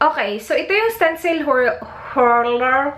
Okay, so ito yung stencil whirler.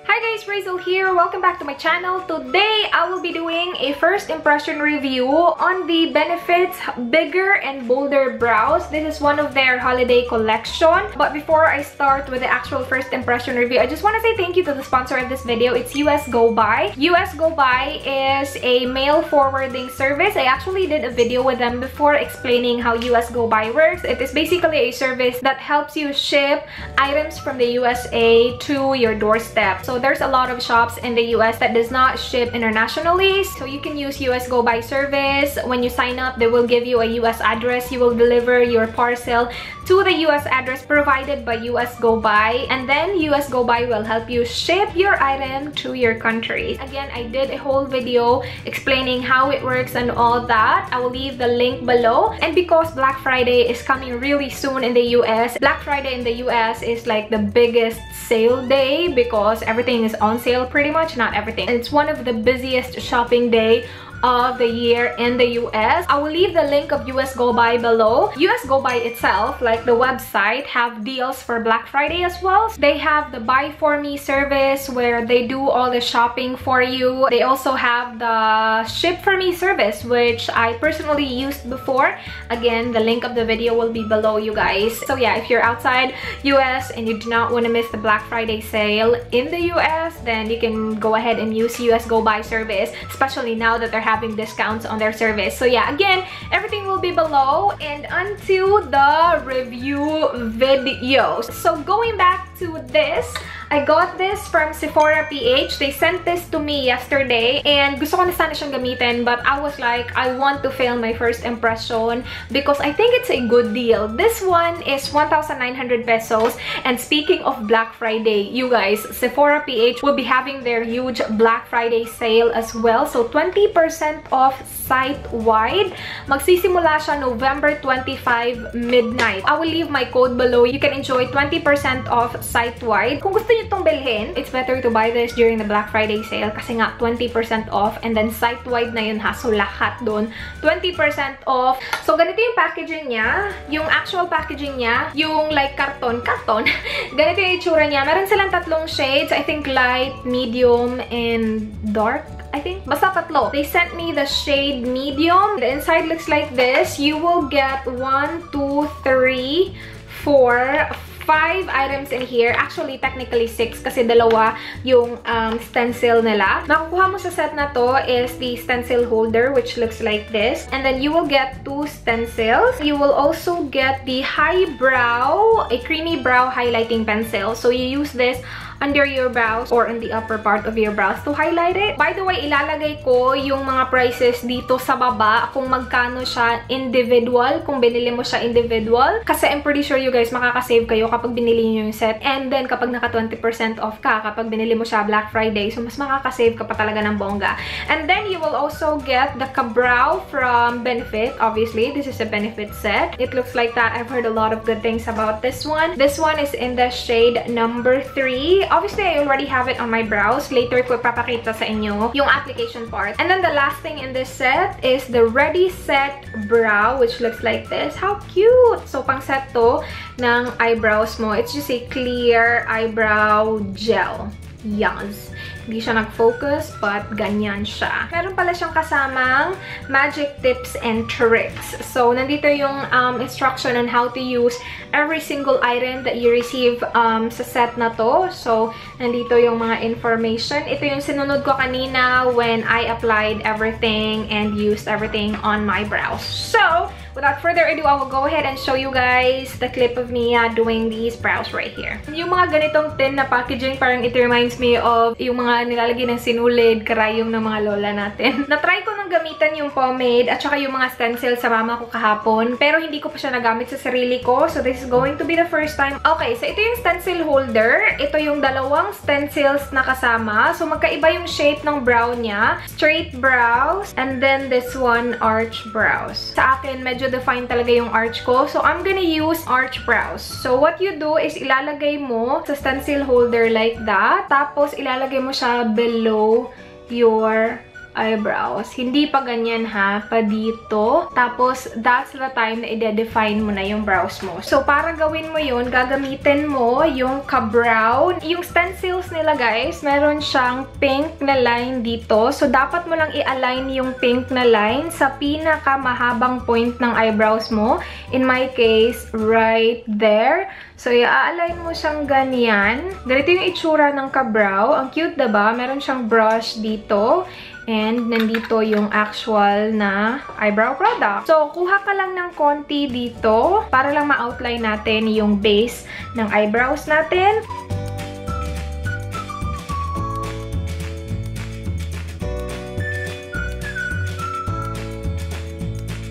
Hi guys, Razel here. Welcome back to my channel. Today, I will be doing a first impression review on the Benefits Bigger and Bolder Brows. This is one of their holiday collection. But before I start with the actual first impression review, I just want to say thank you to the sponsor of this video. It's US Go Buy. US Go Buy is a mail forwarding service. I actually did a video with them before explaining how US Go Buy works. It is basically a service that helps you ship items from the USA to your doorstep. So there's a lot of shops in the US that does not ship internationally, so you can use US Go Buy service. When you sign up, they will give you a US address. You will deliver your parcel to the US address provided by US Go Buy, and then US Go Buy will help you ship your item to your country. Again, I did a whole video explaining how it works and all that. I will leave the link below. And because Black Friday is coming really soon in the US, Black Friday in the US is like the biggest sale day because everything is on sale, pretty much. Not everything. It's one of the busiest shopping day of the year in the US. I will leave the link of US Go Buy below. US Go Buy itself, like the website, have deals for Black Friday as well. They have the Buy For Me service where they do all the shopping for you. They also have the Ship For Me service, which I personally used before. Again, the link of the video will be below, you guys. So yeah, if you're outside US and you do not want to miss the Black Friday sale in the US, then you can go ahead and use US Go Buy service, especially now that they're having discounts on their service. So yeah, again, everything will be below. And onto the review videos. So going back to this, I got this from Sephora PH. They sent this to me yesterday and gusto ko na sana siyang gamitin, but I was like, I want to film my first impression because I think it's a good deal. This one is 1,900 pesos, and speaking of Black Friday, you guys, Sephora PH will be having their huge Black Friday sale as well. So 20% off site-wide. Magsisimula siya November 25 midnight. I will leave my code below. You can enjoy 20% off site-wide. Kung gusto niyo itong bilhin, it's better to buy this during the Black Friday sale kasi nga 20% off, and then site-wide na yun ha. So lahat doon 20% off. So ganito yung packaging niya. Yung actual packaging niya, yung like karton. Ganito yung itsura niya. Meron silang tatlong shades. I think light, medium, and dark. I think basta tatlo. They sent me the shade medium. The inside looks like this. You will get 1, 2, 3, 4, 5 items in here. Actually, technically 6 kasi dalawa yung stencil nila. Makukuha mo sa set na to is the stencil holder, which looks like this. And then you will get 2 stencils. You will also get the highbrow, a creamy brow highlighting pencil. So you use this under your brows or in the upper part of your brows to highlight it. By the way, ilalagay ko yung mga prices dito sa baba kung magkano siya individual, kung binili mo siya individual. Kasi I'm pretty sure you guys makakasave kayo kapag binili nyo yung set. And then kapag naka 20% off ka, kapag binili mo siya Black Friday, so mas makakasave ka pa talaga ng bongga. And then you will also get the Ka-Brow from Benefit. Obviously, this is a Benefit set. It looks like that. I've heard a lot of good things about this one. This one is in the shade number 3. Obviously, I already have it on my brows. Later ko ipapakita sa inyo yung application part. And then the last thing in this set is the Ready Set Brow, which looks like this. How cute! So, pang set to ng eyebrows mo. It's just a clear eyebrow gel. Yes. Hindi siya nag-focus, but ganyan siya. Meron pala siyang kasamang magic tips and tricks. So, nandito yung instruction on how to use every single item that you receive sa set na to. So, nandito yung mga information. Ito yung sinunod ko kanina when I applied everything and used everything on my brows. So, without further ado, I will go ahead and show you guys the clip of me doing these brows right here. Yung mga ganitong tin na packaging, parang it reminds me of yung mga nilalagay ng sinulid, karayom ng mga lola natin. Na-try ko nang gamitan yung pomade at saka yung mga stencil sa mama ko kahapon, pero hindi ko pa siya nagamit sa sarili ko. So, this is going to be the first time. Okay, so ito yung stencil holder. Ito yung dalawang stencils na kasama. So, magkaiba yung shape ng brow niya. Straight brows, and then this one, arch brows. Sa akin, medyo define talaga yung arch ko. So, I'm gonna use arch brows. So, what you do is ilalagay mo sa stencil holder like that. Tapos, ilalagay mo siya below your eyebrows. Hindi pa ganyan ha, pa dito. Tapos, that's the time na i-define mo na yung brows mo. So, para gawin mo yun, gagamitin mo yung ka-brow. Yung stencils nila guys, meron siyang pink na line dito. So, dapat mo lang i-align yung pink na line sa pinaka-mahabang point ng eyebrows mo. In my case, right there. So, i-align mo siyang ganyan. Ganito yung itsura ng ka-brow. Ang cute, diba? Meron siyang brush dito. And nandito yung actual na eyebrow product. So, kuha ka lang ng konti dito para lang ma-outline natin yung base ng eyebrows natin.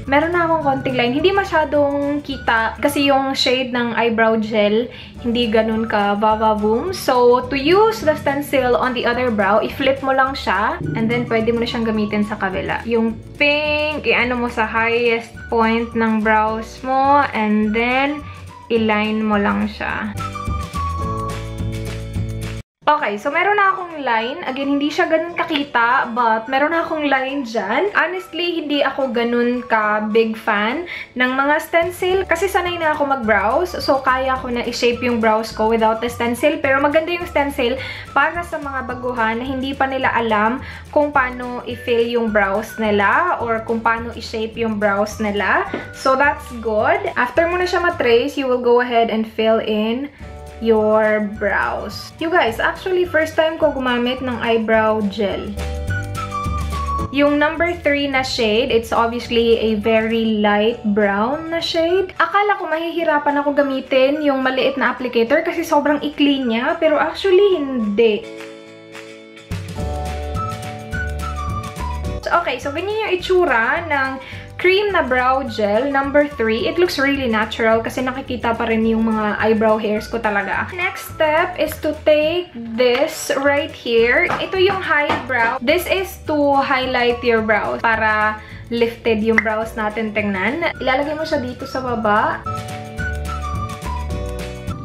Meron na akong konting line. Hindi masyadong kita kasi yung shade ng eyebrow gel hindi ganun ka va-va-boom. So, to use the stencil on the other brow, i-flip mo lang siya and then pwede mo na siyang gamitin sa kabila. Yung pink, i-ano mo sa highest point ng brows mo and then i-line mo lang siya. Okay, so meron na akong line. Again, hindi siya ganun kakita, but meron na akong line dyan. Honestly, hindi ako ganun ka-big fan ng mga stencil. Kasi sanay na ako mag-brows. So, kaya ko na i-shape yung brows ko without the stencil. Pero maganda yung stencil para sa mga baguhan na hindi pa nila alam kung paano i-fill yung brows nila or kung paano i-shape yung brows nila. So, that's good. After mo na siya matrace, you will go ahead and fill in your brows. You guys, actually, first time ko gumamit ng eyebrow gel. Yung number 3 na shade, it's obviously a very light brown na shade. Akala ko mahihirapan ako gamitin yung maliit na applicator kasi sobrang ikli niya, pero actually, hindi. Okay, so ganyan yung itsura ng cream na brow gel, number 3. It looks really natural kasi nakikita pa rin yung mga eyebrow hairs ko talaga. Next step is to take this right here. Ito yung highbrow. This is to highlight your brows para lifted yung brows natin tingnan. Ilalagay mo siya dito sa baba.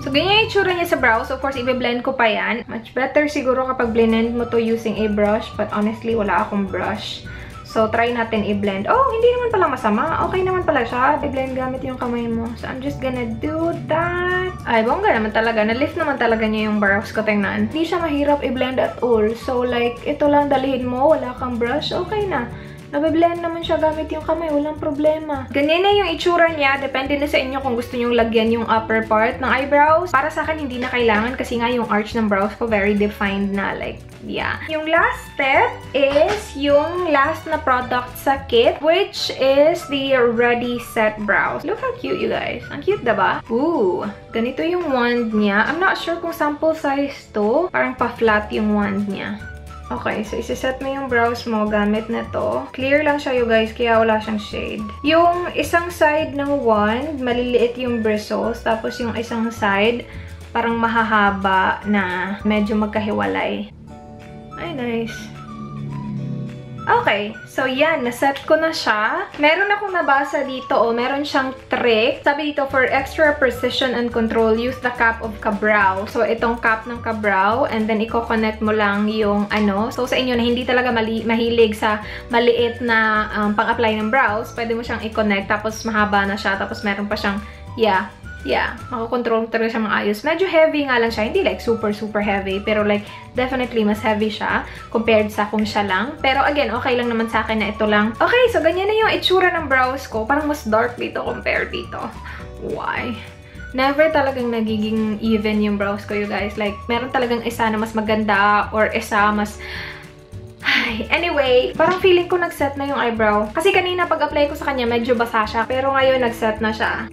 So, ganyan yung itsura niya sa brows. Of course, i-blend ko pa yan. Much better siguro kapag blend mo to using a brush. But honestly, wala akong brush. So, try natin i-blend. Oh, hindi naman pala masama. Okay naman pala siya. I-blend gamit yung kamay mo. So, I'm just gonna do that. Ay, bongga naman talaga. Na-lift naman talaga niya yung brows ko. Tingnan. Hindi siya mahirap i-blend at all. So, like, ito lang dalhin mo. Wala kang brush. Okay na. Nabe-blend naman siya gamit yung kamay. Walang problema. Ganyan na yung itsura niya. Depende na sa inyo kung gusto nyong lagyan yung upper part ng eyebrows. Para sa akin, hindi na kailangan kasi nga yung arch ng brows ko very defined na. Like, yeah. Yung last step is yung last na product sa kit, which is the Ready Set Brows. Look how cute, you guys. Ang cute, diba? Ooh, ganito yung wand niya. I'm not sure kung sample size to. Parang pa-flat yung wand niya. Okay, so isa-set mo yung brows mo gamit na to. Clear lang siya, you guys, kaya wala siyang shade. Yung isang side ng wand, maliliit yung bristles. Tapos yung isang side, parang mahahaba na medyo magkahiwalay. Ay, nice. Okay, so yan, naset ko na siya. Meron akong nabasa dito, meron siyang trick. Sabi dito, for extra precision and control, use the cap of ka-brow. So, itong cap ng ka-brow, and then i-connect mo lang yung ano. So, sa inyo na hindi talaga mahilig sa maliit na pang-apply ng brows, pwede mo siyang i-connect, tapos mahaba na siya, tapos meron pa siyang, yeah, makakontrol talaga siya maayos. Medyo heavy nga lang siya. Hindi like super heavy. Pero like, definitely mas heavy siya compared sa kung siya lang. Pero again, okay lang naman sa akin na ito lang. Okay, so ganyan na yung itsura ng brows ko. Parang mas dark dito compared dito. Why? Never talagang nagiging even yung brows ko, you guys. Like, meron talagang isa na mas maganda or isa mas... Anyway, parang feeling ko nag-set na yung eyebrow. Kasi kanina pag-apply ko sa kanya, medyo basa siya. Pero ngayon, nag-set na siya.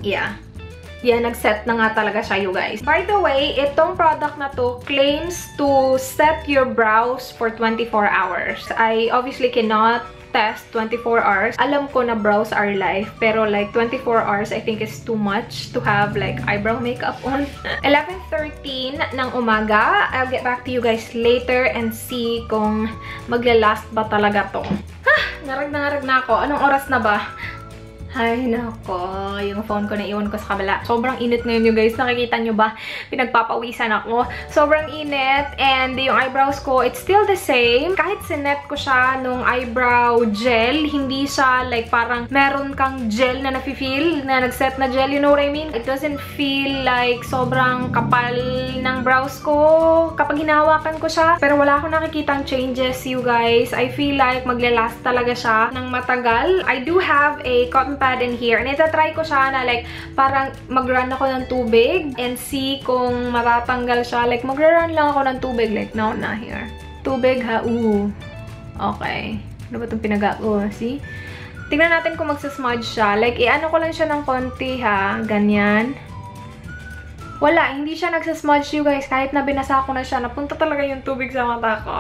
Yeah, nag-set na nga talaga siya, you guys. By the way, itong product na to claims to set your brows for 24 hours. I obviously cannot test 24 hours. Alam ko na brows are life, pero like 24 hours I think is too much to have like eyebrow makeup on. 11:13 ng umaga. I'll get back to you guys later and see kung maglalast ba talaga to. Ngarag na ako. Anong oras na ba? Ay, nako. Yung phone ko naiwan ko sa kabila. Sobrang init ngayon, you guys. Nakikita nyo ba? Pinagpapawisan ako. Sobrang init. And yung eyebrows ko, it's still the same. Kahit sinet ko siya nung eyebrow gel, hindi siya like parang meron kang gel na nafe-feel, na nag-set na gel. You know what I mean? It doesn't feel like sobrang kapal ng brows ko kapag hinahawakan ko siya. Pero wala akong nakikitang changes, you guys. I feel like maglalast talaga siya ng matagal. I do have a cotton pad in here. And itatry ko siya na like, parang mag-run ako ng tubig and see kung matatanggal siya. Like, mag-run lang ako ng tubig. Like, now na here. Tubig ha? Ooh. Okay. Ano ba itong see? Tingnan natin kung magsasmudge siya. Like, i-ano ko lang siya ng konti ha. Ganyan. Wala, hindi siya nagsasmudge, you guys. Kahit na binasa ko na siya, napunta talaga yung tubig sa mata ko.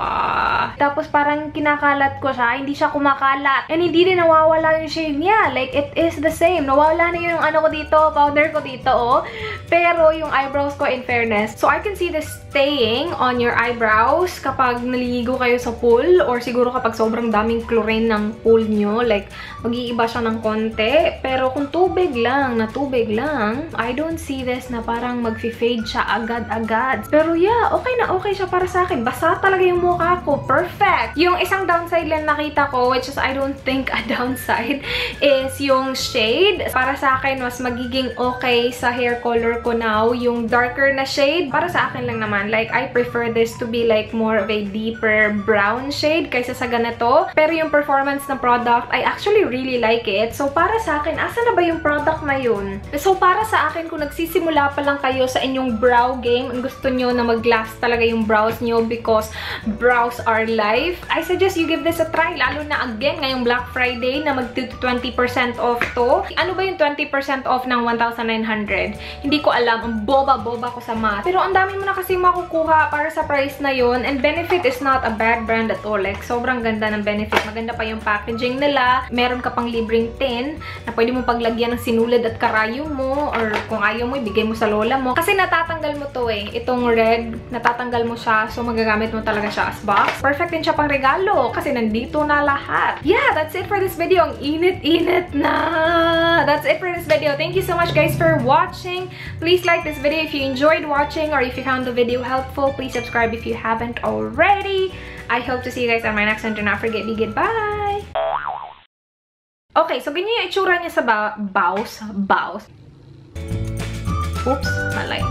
Tapos parang kinakalat ko siya, hindi siya kumakalat. And hindi din nawawala yung shade niya. Like, it is the same. Nawawala na yung ano ko dito, powder ko dito, oh. Pero yung eyebrows ko, in fairness. So, I can see this staying on your eyebrows kapag naliligo kayo sa pool. Or siguro kapag sobrang daming chlorine ng pool nyo. Like, mag-iiba siya ng konti. Pero kung tubig lang, I don't see this na parang mag-fade siya agad-agad. Pero yeah, okay na okay siya para sa akin. Basa talaga yung mukha ko. Perfect! Yung isang downside lang nakita ko, which is I don't think a downside, is yung shade. Para sa akin, mas magiging okay sa hair color ko now. Yung darker na shade, para sa akin lang naman. Like, I prefer this to be like more of a deeper brown shade kaysa sa ganito. Pero yung performance ng product, I actually really like it. So, para sa akin, asa na ba yung product na yun? So, para sa akin, kung nagsisimula pa lang kayo sa inyong brow game, ang gusto nyo na mag-last talaga yung brows nyo because brows are life, I suggest you give this a try. Lalo na again, ngayong Black Friday na mag-20% off to. Ano ba yung 20% off ng 1,900? Hindi ko alam. Ang boba-boba ko sa math. Pero ang dami mo na kasi makukuha para sa price na yun. And Benefit is not a bad brand at all. Like, sobrang ganda ng Benefit. Maganda pa yung packaging nila. Meron ka pang libreng tin na pwede mo paglagyan ng sinulid at karayom mo. Or kung ayaw mo, ibigay mo sa lola mo. Kasi natatanggal mo to eh. Itong red, natatanggal mo siya. So, magagamit mo talaga siya as box. Perfect din siya pang regalo. Kasi nandito na lahat. Yeah, that's it for this video. Ang init-init na. That's it for this video. Thank you so much guys for watching. Please like this video if you enjoyed watching or if you found the video helpful. Please subscribe if you haven't already. I hope to see you guys on my next one. Do not forget, be good. Bye! Okay, so ganyan yung itsura niya sa bows. Oops, malay.